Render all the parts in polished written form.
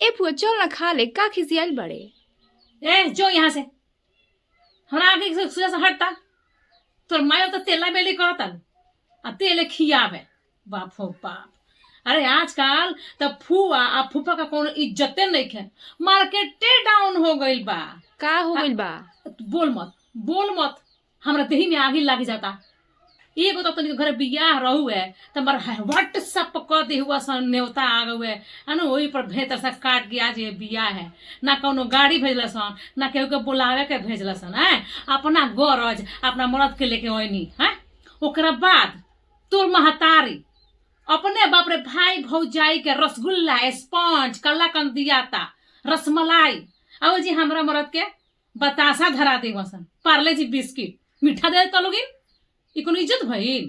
ए फुआ चल ना खा ले, का खिसियाल बड़े। ए जो यहाँ से हमरा आगे से सुजा से हटता। तोर मायो तो तेला बेली करता आ तेले खियावे। बाप हो बाप। अरे आजकल तो फुआ आ फूफा का कोनो इज्जते नहीं है। मार्केटे डाउन हो गइल बा। का हो गइल बा? बोल मत हमरा देही में आगे लग जाता। एगो तो तनिक घर बियाह रहू है तो मर व्हाट्सएप कर दे हुआ सन न्योता आ गए है अनु वही पर भेतर से काट के आज ये बियाह है ना कोनो गाड़ी भेजल सन ना केहू के बुलावे के भेजल सन है अपना गरज अपना मर्द के लेके ओइनी है। ओकरा बाद तोर महतारी अपने बाप रे भाई भौजाई के रसगुल्ला स्पंज कलाकंद दियाता रसमलाई आओ जी हमरा मर्द के बतासा धरा दे वसन पार्ले जी बिस्किट मीठा दे तो लोगिन ई कोनो इज्जत भइल।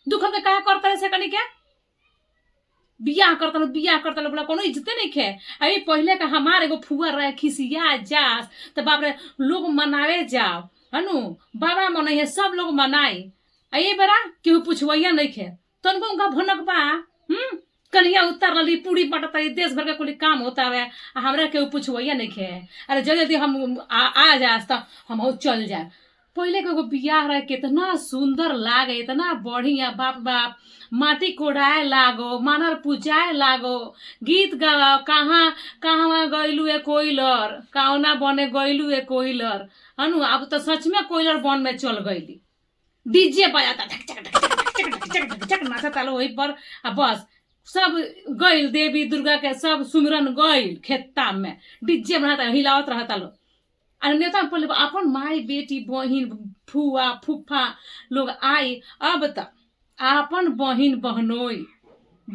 दुख के काहे करता है से कनी के बियाह करता बोला कोनो इज्जते नहीं खे। अभी पहले का हमारे एगो फुआ रहे खिसिया जास तो बाप रे लोग मनावे जाओ हनु बाबा मनाई है सब लोग मनाई ये बरा केहू पूछवैया नहीं खे तनको उनका भनक बा कन्हैया उतर ली पूरी पटता देश भर का कोई काम होता है हमरा केहू पूछवैया नहीं खे। अरे जल्दी हम आ जास तो हम चल जाए। पहले के बियाह रहे कितना सुंदर लागे इतना बढ़िया बाप बाप माटी कोड़ाए लागो मानर पूजाए लागो गीत गाओ कहाँ कहाँ गईलू ए कोइलर कावना बने गईलू ए कोइलर हनु अब तो सच में कोइलर बन में चल गईली। डीजे बजाता ढक नाचता लो वही पर बस सब गईल देवी दुर्गा के सब सुमिरन गईल खेता में डीजे बनाता हिलावत रहता लो। अन्यथा पहले अपन माई बेटी बहिन फुआ फूफा लोग आई अब तक अपन बहिन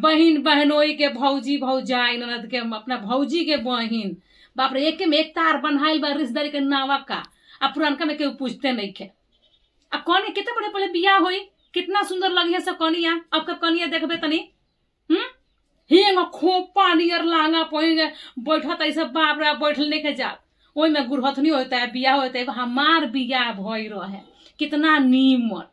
बहनोई के भौजी भौजाई ननद के अपना भौजी के बहिन बाप रे एक में एक तार बन्हाइल बा रिश्तेदारी के नावा का अब पुरानका में केहू पूछते नहीं खे। अब कौन कितने बड़े पहले बियाह हुई कितना सुंदर लगी है सब कनिया अब कब कनिया देखबे तनी हिंग खोपा नियर लांगा पहिन बैठत ऐसा बाप रे बैठल नहीं के जात ओई में गुरहथनी होता है बियाह होता है हमार बियाह भई रहे कितना नीमन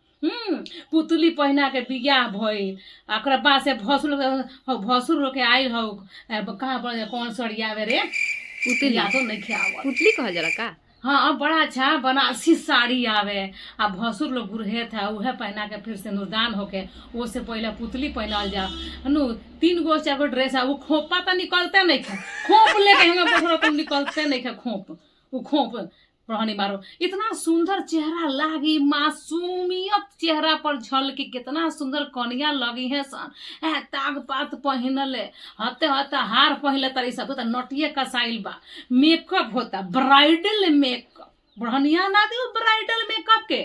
पुतली पहना के बियाह भइल ओकरा बाद से भसुर लोग के आइल हो कहाँ पर कौन सड़ियावे रे पुतली यादो नहीं खियावत पुतली कहल जाला का? हाँ बड़ा अच्छा बनारसी साड़ी आवे आ भसुर लोग गुरहे था उहे पहना के फिर सिंदूरदान होके वो से पहले पुतली पहनल जा नु 3 गो 4 गो ड्रेस है वो खोपा तो निकलते नहीं खे खोप लेके हमें बसरो तो निकलते नहीं खे खोप रहनी मारो इतना सुंदर चेहरा लागी मासूमियत चेहरा पर झलकी कितना सुंदर कनिया लगी है सन ताग पात पहनले हते हार पहले तरी सब तो नटिए कसाइल बा मेकअप होता ब्राइडल मेकअप बढ़िया ना दी ब्राइडल मेकअप के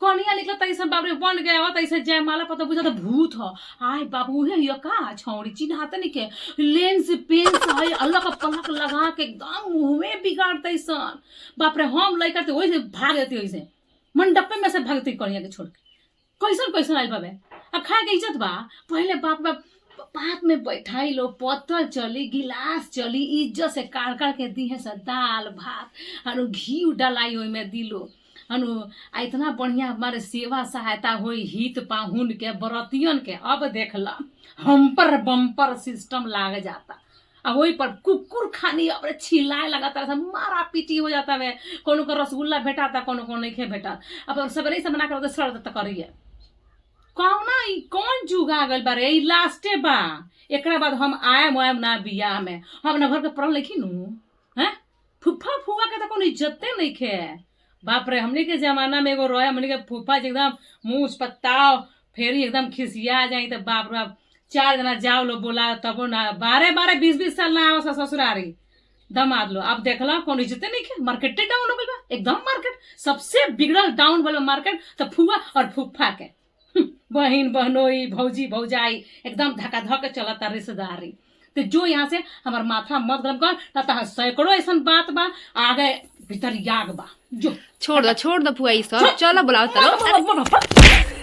कनिया निकला तैसा बाबरे बन गया तैसे जयमाला पता बुझा तो भूत हो आय बाबू है ये का छौड़ी चिन्हाते नहीं के लेंस पेन है अलग पलक लगा के एकदम मुंह में बिगाड़ते सन बाप रे हम लई करते वैसे भाग देती वैसे मंडप में से भागती कनिया के छोड़ के कैसन आइल बाबे अब खाए के इज्जत बा पहले बाप बात में बैठाई लो पत्तल चली गिलास चली इज्जत से काट के दी है दाल भात और घी डलाई ओई में दिलो अनु इतना बढ़िया हमारे सेवा सहायता हुई हित पाहुन के बरतियन के अब देखला हमपर बम्पर सिस्टम लाग जाता अब वही पर कुकुर खानी अब छिलाए लगाता था मारा पीटी हो जाता है कोनो को रसगुल्ला भेटाता कोनो को नहीं खे भेटा अब सबरे से मना कर सड़ देता करिए कौन जुगा गल बारे लास्टे बा एकरा बाद हम आयम ना बियाह में हम ना घर के पढ़ल लिखी नु हैं फुफा फुआ के तो कोनो इज्जते नहीं खे बाप रे हमने के जमाना में एगो रोया हमने के फूफा एकदम मुँह पत्ताओ फेरी एकदम खिसिया जाई तो बाप रे 4 जना जाओ लो बोला तबो ना 12-20 साल ना आओ ससुरारी दमाद लो अब देखला कौन इज्जते नहीं के मार्केटे डाउन हो गई बा एकदम मार्केट सबसे बिगड़ल डाउन वाला मार्केट तो फुआ और फूफा के बहन बहनोई भौजी भौजाई एकदम धक्का धक चलता रिश्तेदारी तो जो यहाँ से हमार माथा मत गरम कर ना सैकड़ों ऐसा बात बा आगे भीतर याग बा जो छोड़ दो फुआ ई सब चलो बुलाओ चलो।